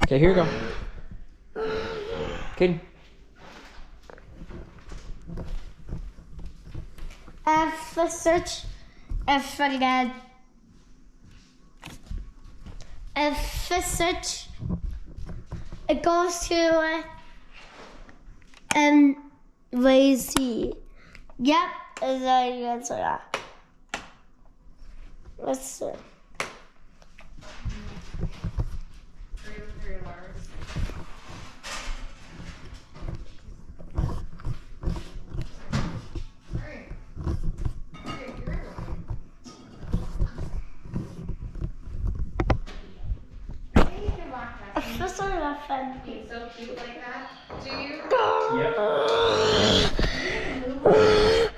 Okay, here you go. Caiden. F for search. F for again. F for search. It goes to lazy. Yep, is the answer that. Let's see. This one is fun. He's so cute like that. Do you? Yep.